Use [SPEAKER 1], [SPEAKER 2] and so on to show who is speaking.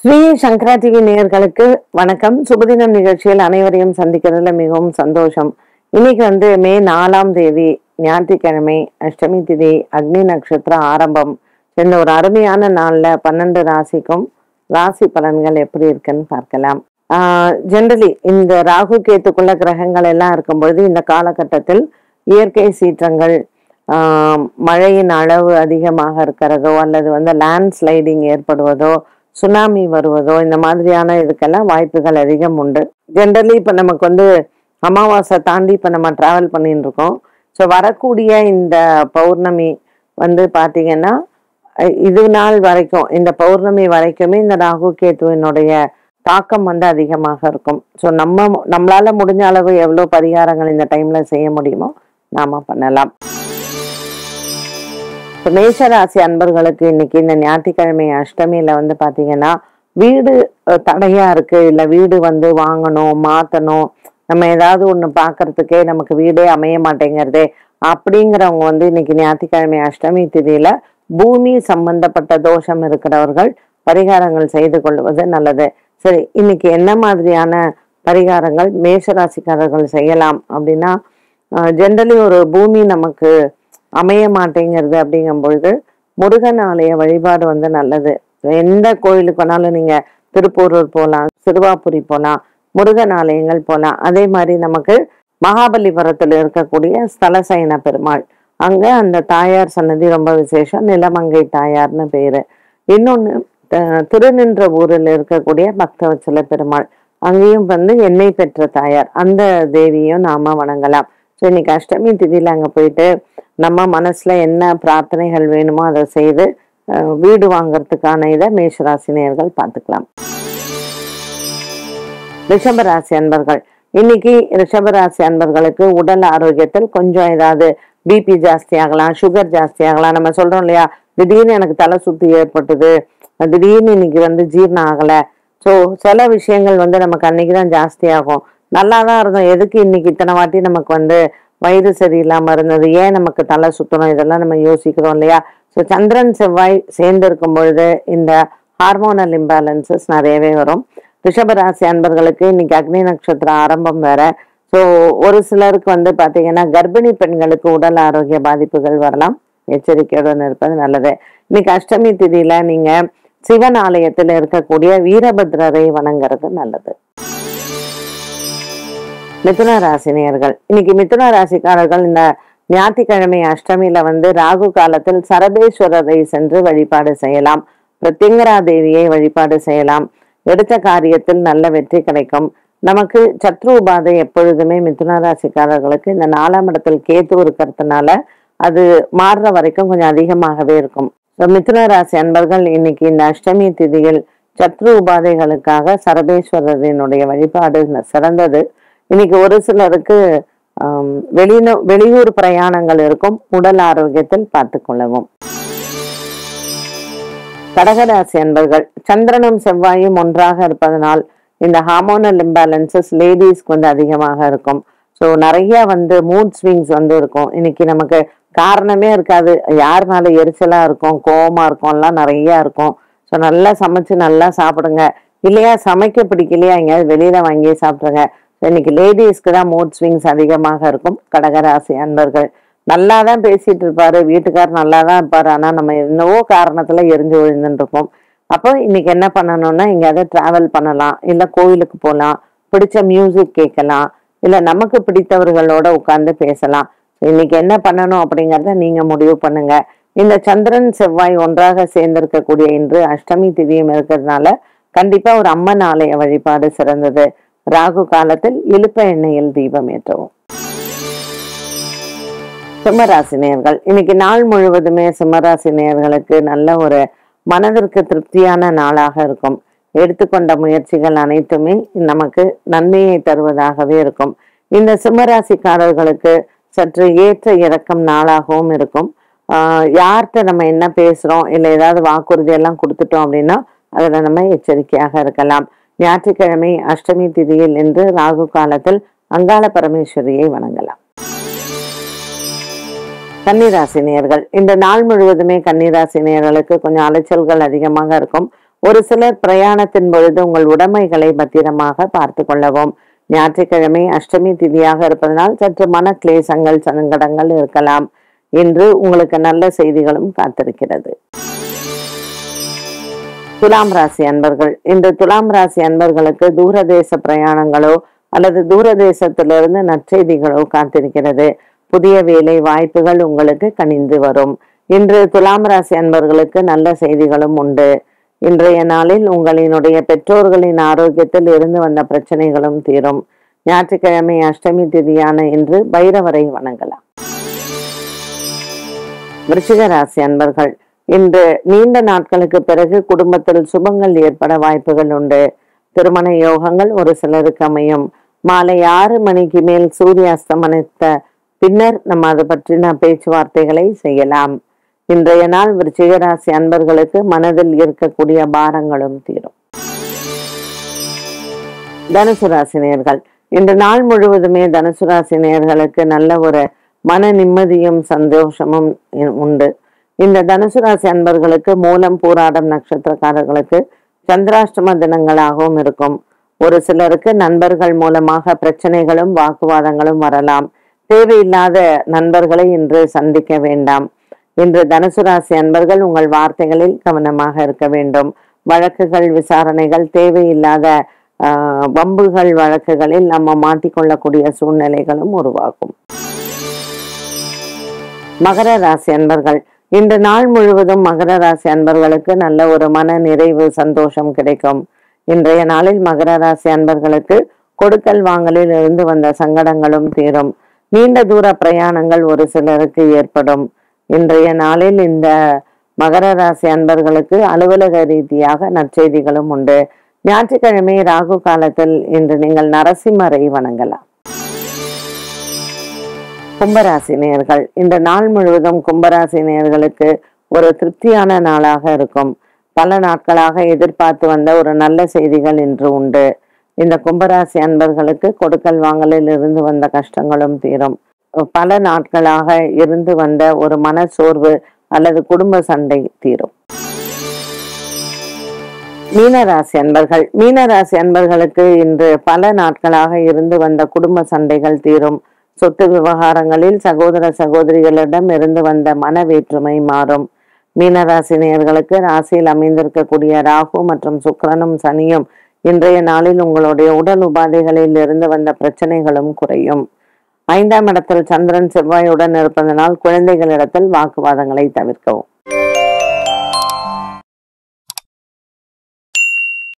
[SPEAKER 1] ஸ்ரீ சங்கரா TV நேயர்களுக்கு வணக்கம். சுபதினம் நிகழ்ச்சியில் அனைவரையும் சந்திக்கிறதுல மிகவும் சந்தோஷம். இன்னைக்கு மே 4ஆம் தேதி ஞாயிற்றுக்கிழமை, அஷ்டமி திதி, அக்னி நட்சத்திரம் ஆரம்பம். இந்த ஒரு அருமையான நாள்ல 12 ராசிக்கும் ராசி பலன்கள் எப்படி இருக்குன்னு பார்க்கலாம். ஜென்ரலி இந்த ராகு கேத்துக்குள்ள கிரகங்கள் எல்லாம் இருக்கும்பொழுது இந்த காலகட்டத்தில் இயற்கை சீற்றங்கள், மழையின் அளவு அதிகமாக இருக்கிறதோ அல்லது லேண்ட் ஸ்லைடிங் ஏற்படுவதோ, சுனாமி வருவதோ, இந்த மாதிரியான இதுக்கெல்லாம் வாய்ப்புகள் அதிகம் உண்டு. ஜென்ரலி இப்போ நமக்கு அமாவாசை தாண்டி இப்போ நம்ம டிராவல் பண்ணிட்டு இருக்கோம். ஸோ வரக்கூடிய இந்த பௌர்ணமி பார்த்தீங்கன்னா இது நாள் வரைக்கும், இந்த பௌர்ணமி வரைக்குமே இந்த ராகு கேத்துவினுடைய தாக்கம் அதிகமாக இருக்கும். ஸோ நம்மளால முடிஞ்ச அளவு எவ்வளோ பரிகாரங்கள் இந்த டைம்ல செய்ய முடியுமோ நாம பண்ணலாம். மேஷராசி அன்பர்களுக்கு இன்னைக்கு இந்த ஞாயிற்றுக்கிழமை அஷ்டமியில பாத்தீங்கன்னா வீடு தடையா இருக்கு, இல்ல வீடு வாங்கணும், மாத்தணும், நம்ம ஏதாவது ஒண்ணு பாக்குறதுக்கே நமக்கு வீடே அமைய மாட்டேங்கிறதே அப்படிங்கிறவங்க இன்னைக்கு ஞாயிற்றுக்கிழமை அஷ்டமி திதியில பூமி சம்பந்தப்பட்ட தோஷம் இருக்கிறவர்கள் பரிகாரங்கள் செய்து கொள்வது நல்லது. சரி, இன்னைக்கு என்ன மாதிரியான பரிகாரங்கள் மேஷராசிக்காரர்கள் செய்யலாம் அப்படின்னா, ஜென்ரலி ஒரு பூமி நமக்கு அமைய மாட்டேங்கிறது அப்படிங்கும் பொழுது முருகன் ஆலய வழிபாடு நல்லது. எந்த கோயிலுக்கு வேணாலும் நீங்க திருப்பூரூர் போகலாம், சிறுவாபுரி போகலாம், முருகன் ஆலயங்கள் போகலாம். அதே மாதிரி நமக்கு மகாபலிபுரத்துல இருக்கக்கூடிய ஸ்தலசயன பெருமாள், அங்க அந்த தாயார் சன்னதி ரொம்ப விசேஷம், நிலமங்கை தாயார்னு பேரு. இன்னொன்னு திருநின்ற ஊரில் இருக்கக்கூடிய பக்தவச்சல பெருமாள், அங்கேயும் எண்ணெய் பெற்ற தாயார், அந்த தேவியும் நாம வணங்கலாம். ஸோ இன்னைக்கு அஷ்டமி திதியில அங்க போயிட்டு நம்ம மனசுல என்ன பிரார்த்தனைகள் வேணுமோ அதை செய்து வீடு வாங்கறதுக்கான இதை மேஷராசினியர்கள் பார்த்துக்கலாம். ரிஷபராசி அன்பர்கள், இன்னைக்கு ரிஷபராசி அன்பர்களுக்கு உடல் ஆரோக்கியத்தில் கொஞ்சம் ஏதாவது பிபி ஜாஸ்தி ஆகலாம், சுகர் ஜாஸ்தி ஆகலாம். நம்ம சொல்றோம் இல்லையா, திடீர்னு எனக்கு தலை சுத்தி ஏற்பட்டது, திடீர்னு இன்னைக்கு ஜீரணம் ஆகல. ஸோ சில விஷயங்கள் நமக்கு அன்னைக்குதான் ஜாஸ்தி ஆகும். நல்லாதான் இருந்தோம், எதுக்கு இன்னைக்கு இத்தனை வாட்டி நமக்கு வயிறு சரியில்லாம இருந்தது, ஏன் நமக்கு தலை சுத்தணும், இதெல்லாம் நம்ம யோசிக்கிறோம் இல்லையா. ஸோ சந்திரன் செவ்வாய் சேர்ந்து இருக்கும் பொழுது இந்த ஹார்மோனல் இம்பேலன்சஸ் நிறையவே வரும். ரிஷபராசி அன்பர்களுக்கு இன்னைக்கு அக்னி நட்சத்திரம் ஆரம்பம் வேற. ஸோ ஒரு சிலருக்கு பாத்தீங்கன்னா கர்ப்பிணி பெண்களுக்கு உடல் ஆரோக்கிய பாதிப்புகள் வரலாம், எச்சரிக்கையுடன் இருப்பது நல்லது. இன்னைக்கு அஷ்டமி திதியில நீங்க சிவன் ஆலயத்தில் இருக்கக்கூடிய வீரபத்ரரை வணங்குறது நல்லது. மிதுன ராசினியர்கள், இன்னைக்கு மிதுன ராசிக்காரர்கள் இந்த ஞாயிற்றுக்கிழமை அஷ்டமியில ராகு காலத்தில் சரபேஸ்வரரை சென்று வழிபாடு செய்யலாம், பிரத்யங்கரா தேவியை வழிபாடு செய்யலாம். எடுத்த காரியத்தில் நல்ல வெற்றி கிடைக்கும். நமக்கு சத்ரு உபாதை எப்பொழுதுமே மிதுன ராசிக்காரர்களுக்கு இந்த 4ஆம் இடத்தில் கேத்து இருக்கிறதுனால அது மாறுற வரைக்கும் கொஞ்சம் அதிகமாகவே இருக்கும். மிதுன ராசி அன்பர்கள் இன்னைக்கு இந்த அஷ்டமி திதியில் சத்ரு உபாதைகளுக்காக சரபேஸ்வரரினுடைய வழிபாடு சிறந்தது. இன்னைக்கு ஒரு சிலருக்கு வெளியூர் பிரயாணங்கள் இருக்கும், உடல் ஆரோக்கியத்தில் பார்த்து கொள்ளவும். கடகராசி அன்பர்கள், சந்திரனும் செவ்வாயும் ஒன்றாக இருப்பதனால் இந்த ஹார்மோனல் இம்பேலன்சஸ் லேடிஸ்க்கு அதிகமாக இருக்கும். ஸோ நிறைய மூட் ஸ்விங்ஸ் இருக்கும். இன்னைக்கு நமக்கு காரணமே இருக்காது, யாருனால எரிச்சலா இருக்கும், கோவமா இருக்கும், எல்லாம் நிறைய இருக்கும். ஸோ நல்லா சமைச்சு நல்லா சாப்பிடுங்க, இல்லையா சமைக்க பிடிக்கலையா எங்கேயாவது வெளியில வாங்கி சாப்பிடுங்க. இன்னைக்கு லேடிஸ்க்கு தான் மூட் ஸ்விங்ஸ் அதிகமாக இருக்கும். கடகராசி அன்பர்கள், நல்லாதான் பேசிட்டு இருப்பாரு, வீட்டுக்காரர் நல்லாதான் இருப்பாரு, ஆனா நம்ம என்னவோ காரணத்துல எரிஞ்சு விழுந்துட்டு இருக்கோம். அப்போ இன்னைக்கு என்ன பண்ணணும்னா, எங்கேயாவது டிராவல் பண்ணலாம், இல்ல கோயிலுக்கு போகலாம், பிடிச்ச மியூசிக் கேட்கலாம், இல்ல நமக்கு பிடித்தவர்களோட உட்கார்ந்து பேசலாம். இன்னைக்கு என்ன பண்ணணும் அப்படிங்கறத நீங்க முடிவு பண்ணுங்க. இந்த சந்திரன் செவ்வாய் ஒன்றாக சேர்ந்திருக்கக்கூடிய இன்று அஷ்டமி திதியும் இருக்கிறதுனால கண்டிப்பா ஒரு அம்மன் ஆலய வழிபாடு சிறந்தது. ராகு காலத்தில் இலுப்ப எண்ணெயில் தீபம் ஏற்றவும். சிம்மராசினியர்கள், இன்னைக்கு நாள் முழுவதுமே சிம்மராசினியர்களுக்கு நல்ல ஒரு மனதிற்கு திருப்தியான நாளாக இருக்கும். எடுத்துக்கொண்ட முயற்சிகள் அனைத்துமே நமக்கு நன்மையை தருவதாகவே இருக்கும். இந்த சிம்மராசிக்காரர்களுக்கு சற்று ஏற்ற இறக்கம் நாளாகவும் இருக்கும். யார்கிட்ட நம்ம என்ன பேசுறோம், இல்லை ஏதாவது வாக்குறுதி எல்லாம் கொடுத்துட்டோம் அப்படின்னா அதுல நம்ம எச்சரிக்கையாக இருக்கலாம். ஞாயிற்றுக்கிழமை அஷ்டமி திதியில் இன்று ராகு காலத்தில் அங்காள பரமேஸ்வரியை வணங்கலாம். கன்னிராசி நேயர்கள், இந்த நாள் முழுவதுமே கன்னிராசி நேயர்களுக்கு கொஞ்சம் அலைச்சல்கள் அதிகமாக இருக்கும். ஒரு சிலர் பிரயாணத்தின் பொழுது உங்கள் உடைமைகளை பத்திரமாக பார்த்து கொள்ளவும். ஞாயிற்றுக்கிழமை அஷ்டமி திதியாக இருப்பதனால் சற்று மன கிளேசங்கள் சங்கடங்கள் இருக்கலாம். இன்று உங்களுக்கு நல்ல செய்திகளும் காத்திருக்கிறது. துலாம் ராசி அன்பர்கள், இன்று துலாம் ராசி அன்பர்களுக்கு தூரதேச பிரயாணங்களோ அல்லது தூரதேசத்திலிருந்து நற்செய்திகளோ காத்திருக்கிறது. புதிய வேலை வாய்ப்புகள் உங்களுக்கு கனிந்து வரும். இன்று துலாம் ராசி அன்பர்களுக்கு நல்ல செய்திகளும் உண்டு. இன்றைய நாளில் உங்களினுடைய பெற்றோர்களின் ஆரோக்கியத்தில் இருந்து வந்த பிரச்சனைகளும் தீரும். ஞாயிற்றுக்கிழமை அஷ்டமி திதியான இன்று பைரவரை வணங்கலாம். விருச்சிக ராசி அன்பர்கள், இன்று நீண்ட நாட்களுக்கு பிறகு குடும்பத்தில் சுபங்கள் ஏற்பட வாய்ப்புகள் உண்டு. திருமண யோகங்கள் ஒரு சிலருக்கு அமையும். மாலை 6 மணிக்கு மேல் சூரிய அஸ்தமனித்த பின்னர் நம்ம அதை பற்றின பேச்சுவார்த்தைகளை செய்யலாம். இன்றைய நாள் விருச்சிக ராசி அன்பர்களுக்கு மனதில் இருக்கக்கூடிய பாரங்களும் தீரும். தனுசு ராசி நேயர்கள், இன்று நாள் முழுவதுமே தனுசு ராசி நேயர்களுக்கு நல்ல ஒரு மன நிம்மதியும் சந்தோஷமும் உண்டு. இந்த தனுசு ராசி அன்பர்களுக்கு மூலம் பூராடம் நட்சத்திரக்காரர்களுக்கு சந்திராஷ்டம தினங்களாகவும் இருக்கும். ஒரு சிலருக்கு நண்பர்கள் மூலமாக பிரச்சனைகளும் வாக்குவாதங்களும் வரலாம். தேவையில்லாத நண்பர்களை இன்று சந்திக்க வேண்டாம். இன்று தனுசு ராசி அன்பர்கள் உங்கள் வார்த்தைகளில் கவனமாக இருக்க வேண்டும். வழக்குகள் விசாரணைகள் தேவையில்லாத வம்புகள் வழக்குகளில் நம்ம மாட்டிக்கொள்ளக்கூடிய சூழ்நிலைகளும் உருவாகும். மகர ராசி அன்பர்கள், இன்று நாள் முழுவதும் மகர ராசி அன்பர்களுக்கு நல்ல ஒரு மன நிறைவு சந்தோஷம் கிடைக்கும். இன்றைய நாளில் மகர ராசி அன்பர்களுக்கு கொடுக்கல் வாங்கலில் இருந்து வந்த சங்கடங்களும் தீரும். நீண்ட தூர பிரயாணங்கள் ஒரு சிலருக்கு ஏற்படும். இன்றைய நாளில் இந்த மகர ராசி அன்பர்களுக்கு அலுவலக ரீதியாக நற்செய்திகளும் உண்டு. ஞாயிற்றுக்கிழமை ராகு காலத்தில் இன்று நீங்கள் நரசிம்மரை வணங்கலாம். கும்பராசி நேயர்கள், இந்த நாள் முழுவதும் கும்பராசி நேயர்களுக்கு ஒரு திருப்தியான நாளாக இருக்கும். பல நாட்களாக எதிர்பார்த்து வந்த ஒரு நல்ல செய்திகள் இன்று உண்டு. இந்த கும்பராசி அன்பர்களுக்கு கொடுக்கல் வாங்கலில் இருந்து வந்த கஷ்டங்களும் தீரும். பல நாட்களாக இருந்து வந்த ஒரு மன சோர்வு அல்லது குடும்ப சண்டை தீரும். மீனராசி அன்பர்கள், மீனராசி அன்பர்களுக்கு இன்று பல நாட்களாக இருந்து வந்த குடும்ப சண்டைகள் தீரும். சொத்து விவகாரங்களில் சகோதர சகோதரிகளிடம் இருந்து வந்த மன வேற்றுமை மாறும். மீனராசி நேயர்களுக்கு ராசியில் அமைந்திருக்கக்கூடிய ராகு மற்றும் சுக்கிரனும் சனியும் இன்றைய நாளில் உங்களுடைய உடல் உபாதைகளில் இருந்து வந்த பிரச்சனைகளும் குறையும். 5ஆம் இடத்தில் சந்திரன் செவ்வாயுடன் இருப்பதனால் குழந்தைகளிடத்தில் வாக்குவாதங்களை தவிர்க்கவும்.